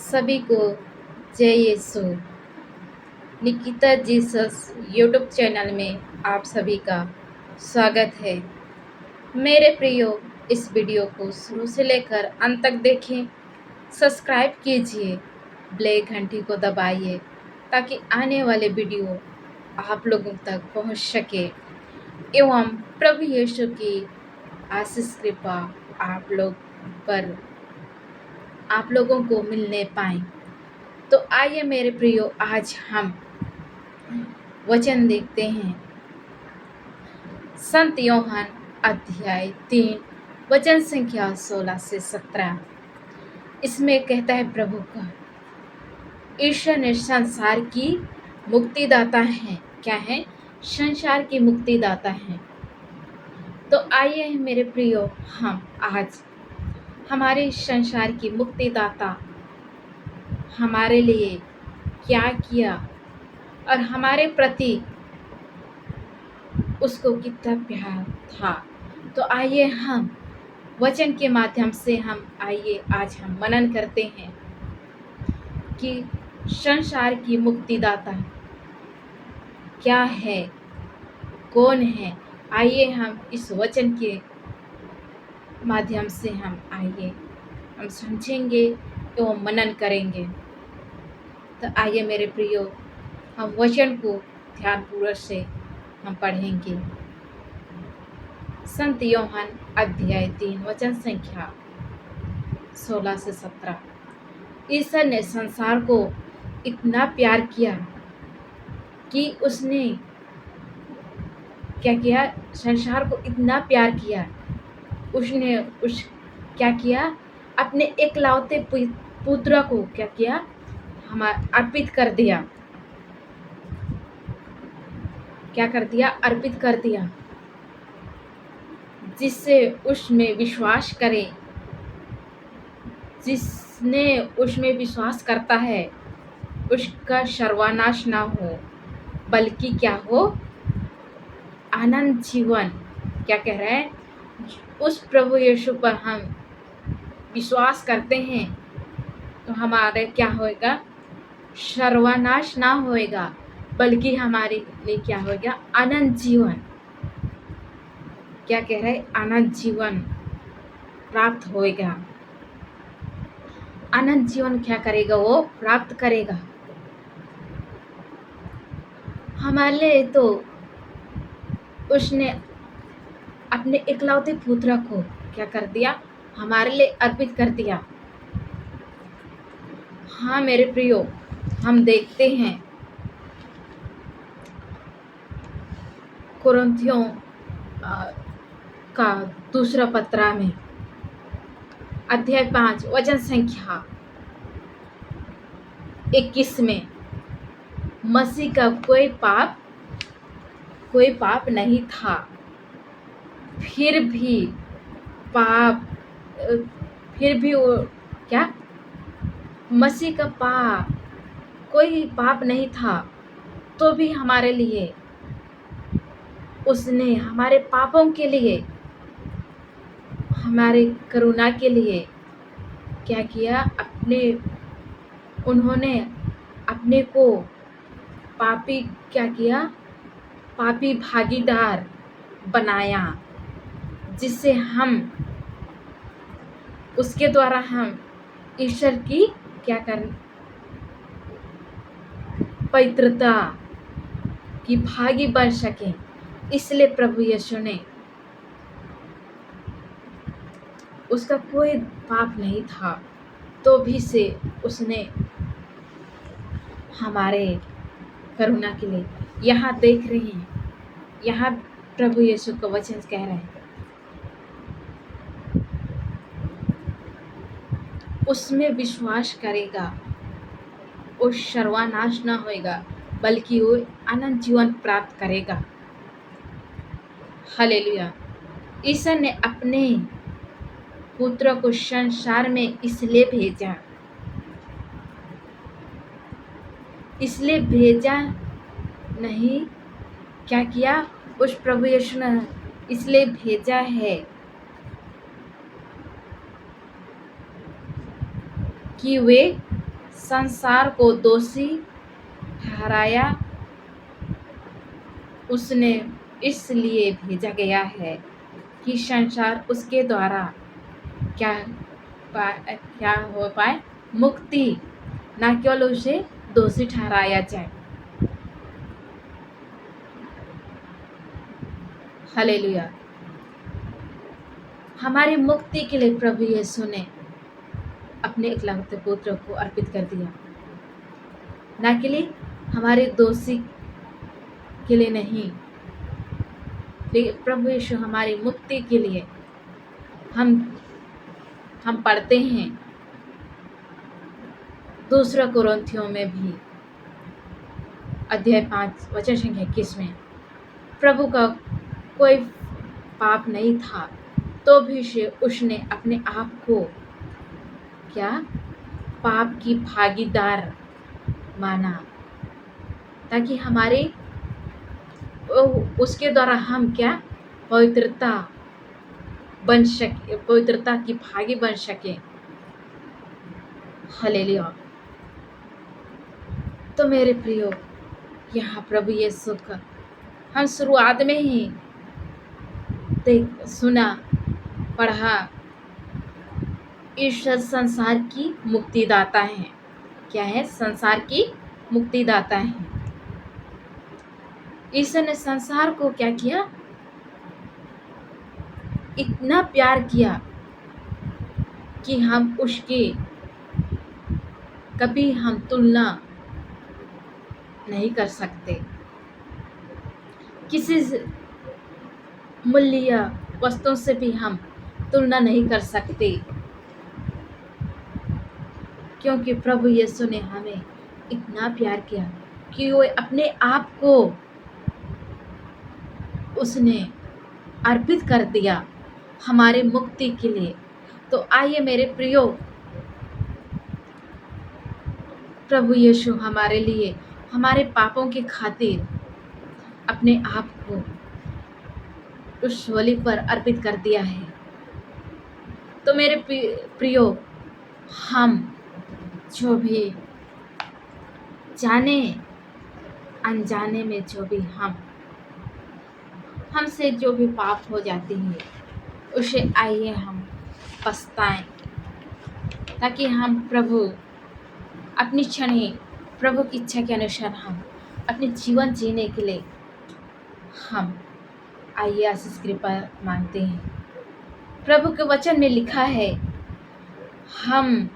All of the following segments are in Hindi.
सभी को जय यीशु। निकिता जीसस यूट्यूब चैनल में आप सभी का स्वागत है। मेरे प्रियो, इस वीडियो को शुरू से लेकर अंत तक देखें, सब्सक्राइब कीजिए, बेल घंटी को दबाइए ताकि आने वाले वीडियो आप लोगों तक पहुंच सके एवं प्रभु यीशु की आशीष कृपा आप लोगों को मिलने पाए। तो आइए मेरे प्रियो, आज हम वचन देखते हैं। संत यूहन्ना अध्याय 3 वचन संख्या 16 से 17। इसमें कहता है प्रभु का, ईश्वर ने संसार की मुक्तिदाता है। क्या है? संसार की मुक्तिदाता है। तो आइए मेरे प्रियो, हम आज हमारे संसार की मुक्तिदाता हमारे लिए क्या किया और हमारे प्रति उसको कितना प्यार था। तो आइए हम वचन के माध्यम से आज हम मनन करते हैं कि संसार की मुक्तिदाता क्या है, कौन है। आइए हम इस वचन के माध्यम से हम समझेंगे एवं मनन करेंगे। तो आइए मेरे प्रियो, हम वचन को ध्यानपूर्वक से हम पढ़ेंगे। संत यूहन्ना अध्याय 3 वचन संख्या 16 से 17। ईश्वर ने संसार को इतना प्यार किया कि उसने क्या किया? संसार को इतना प्यार किया, उसने क्या किया? अपने एकलौते पुत्र को क्या किया? अर्पित कर दिया। क्या कर दिया? अर्पित कर दिया, जिससे उसमें विश्वास करे, जिसने उसमें विश्वास करता है उसका सर्वनाश ना हो, बल्कि क्या हो? अनंत जीवन। क्या कह रहा है? उस प्रभु यीशु पर हम विश्वास करते हैं तो हमारे क्या होएगा? सर्वनाश ना होएगा, बल्कि हमारे लिए क्या होएगा? अनंत जीवन। क्या कह रहा है? अनंत जीवन प्राप्त होएगा। अनंत जीवन क्या करेगा? वो प्राप्त करेगा। हमारे लिए तो उसने अपने इकलौते पुत्र को क्या कर दिया? हमारे लिए अर्पित कर दिया। हाँ मेरे प्रियो, हम देखते हैं कुरिन्थियों का दूसरा पत्र में अध्याय 5 वचन संख्या 21 में, मसीह का कोई पाप नहीं था, फिर भी वो क्या? मसीह का कोई पाप नहीं था, तो भी हमारे लिए उसने हमारे पापों के लिए, हमारे करुणा के लिए क्या किया? उन्होंने अपने को पापी क्या किया? पापी भागीदार बनाया, जिससे हम उसके द्वारा हम ईश्वर की क्या कर पवित्रता की भागी बन सके। इसलिए प्रभु यीशु ने, उसका कोई पाप नहीं था, तो भी से उसने हमारे करुणा के लिए, यहाँ देख रहे हैं, यहाँ प्रभु यीशु का वचन कह रहे हैं, उसमें विश्वास करेगा वो सर्वनाश न होएगा, बल्कि वो अनंत जीवन प्राप्त करेगा। हालेलुया। ईश्वर ने अपने पुत्र को संसार में इसलिए भेजा नहीं, क्या किया? उस प्रभु यीशु ने इसलिए भेजा है कि वे संसार को दोषी ठहराया, उसने इसलिए भेजा गया है कि संसार उसके द्वारा क्या क्या हो पाए, मुक्ति, ना केवल उसे दोषी ठहराया जाए। हालेलुया। हमारी मुक्ति के लिए प्रभु यीशु ने अपने एकलौते पुत्र को अर्पित कर दिया, ना के लिए हमारे दोषी के लिए नहीं, लेकिन प्रभु यीशु हमारी मुक्ति के लिए। हम पढ़ते हैं दूसरा कुरिन्थियों में भी अध्याय 5 वचन संख्या 21 में, प्रभु का कोई पाप नहीं था तो भी उसने अपने आप को क्या पाप की भागीदार माना, ताकि हमारे उसके द्वारा हम क्या पवित्रता बन सके, पवित्रता की भागी बन सके। हालेलुया। तो मेरे प्रियो, यहाँ प्रभु यीशु का हम शुरुआत में ही सुना पढ़ा, ईश्वर संसार की मुक्तिदाता है। क्या है? संसार की मुक्तिदाता है। ईश्वर ने संसार को क्या किया? इतना प्यार किया कि हम उसकी कभी हम तुलना नहीं कर सकते। किसी मूल्य वस्तु से भी हम तुलना नहीं कर सकते, क्योंकि प्रभु यीशु ने हमें इतना प्यार किया कि वो अपने आप को उसने अर्पित कर दिया हमारे मुक्ति के लिए। तो आइए मेरे प्रियो, प्रभु यीशु हमारे लिए, हमारे पापों के खातिर अपने आप को उस बलि पर अर्पित कर दिया है। तो मेरे प्रियो, हम जो भी जाने अनजाने में जो भी हमसे जो भी पाप हो जाती है, उसे आइए हम पछताएं, ताकि हम प्रभु अपनी क्षण प्रभु की इच्छा के अनुसार हम अपने जीवन जीने के लिए हम आइए आशीष कृपा मांगते हैं। प्रभु के वचन में लिखा है, हम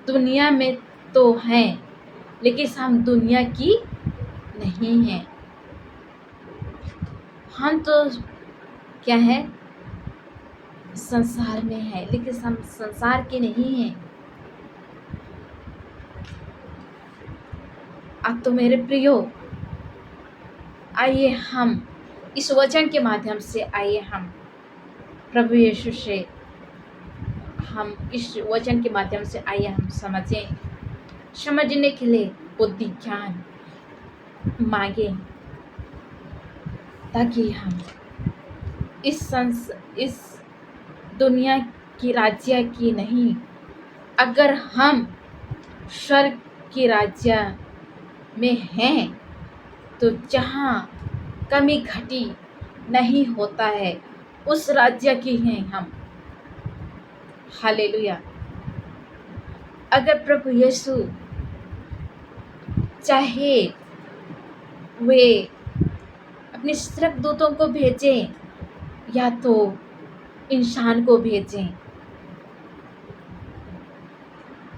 दुनिया में तो हैं, लेकिन हम दुनिया की नहीं हैं। हम तो क्या है? संसार में है, लेकिन हम संसार के नहीं हैं। अब तो मेरे प्रियो, आइए हम इस वचन के माध्यम से आइए हम प्रभु यीशु से हम इस वचन के माध्यम से आइए हम समझने के लिए बुद्धि ज्ञान मांगे, ताकि हम इस दुनिया की राज्य की नहीं, अगर हम स्वर्ग की राज्य में हैं, तो जहाँ कमी घटी नहीं होता है, उस राज्य की हैं हम। हालेलुया। अगर प्रभु यीशु चाहे वे अपने स्वर्गदूतों को भेजें या तो इंसान को भेजें,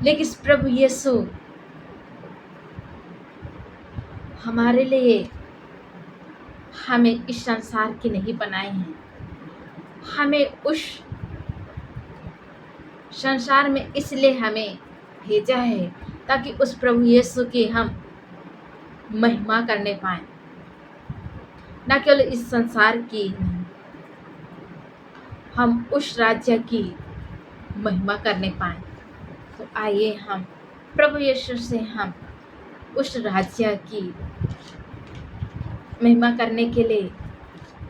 लेकिन प्रभु यीशु हमारे लिए हमें इस संसार के नहीं बनाए हैं। हमें उस संसार में इसलिए हमें भेजा है, ताकि उस प्रभु यीशु की हम महिमा करने पाएं, न केवल इस संसार की, हम उस राज्य की महिमा करने पाएं। तो आइए हम प्रभु यीशु से हम उस राज्य की महिमा करने के लिए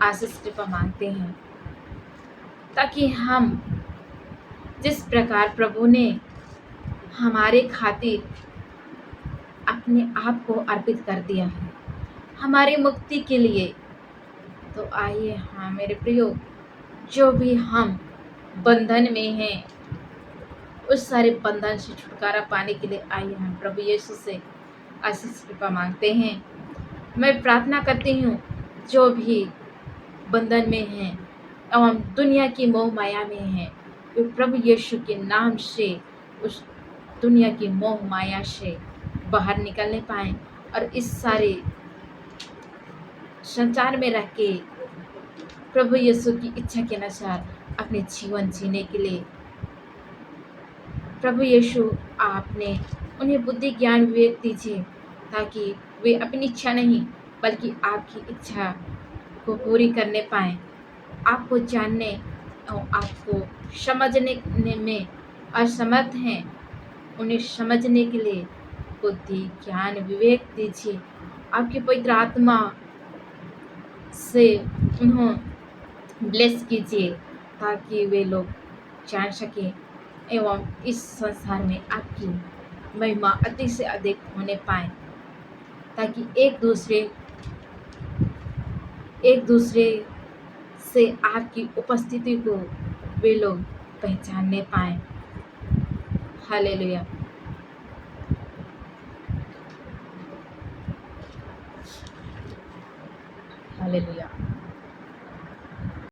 आशीष कृपा मांगते हैं, ताकि हम जिस प्रकार प्रभु ने हमारे खातिर अपने आप को अर्पित कर दिया है, हमारी मुक्ति के लिए। तो आइए, हाँ मेरे प्रियो, जो भी हम बंधन में हैं, उस सारे बंधन से छुटकारा पाने के लिए आइए हम प्रभु यीशु से आशीष कृपा मांगते हैं। मैं प्रार्थना करती हूँ, जो भी बंधन में हैं एवं दुनिया की मोह माया में हैं, वे प्रभु यीशु के नाम से उस दुनिया की मोह माया से बाहर निकलने पाएँ और इस सारे संसार में रह के प्रभु यीशु की इच्छा के अनुसार अपने जीवन जीने के लिए प्रभु यीशु आपने उन्हें बुद्धि ज्ञान विवेक दीजिए, ताकि वे अपनी इच्छा नहीं बल्कि आपकी इच्छा को पूरी करने पाएँ, आपको जानने और आपको समझने में असमर्थ हैं, उन्हें समझने के लिए बुद्धि ज्ञान विवेक दीजिए। आपकी पवित्र आत्मा से उन्हें ब्लेस कीजिए, ताकि वे लोग जान सकें एवं इस संसार में आपकी महिमा अधिक से अधिक होने पाए, ताकि एक दूसरे से आपकी उपस्थिति को वे लोग पहचानने पाए। हालेलुया। हालेलुया।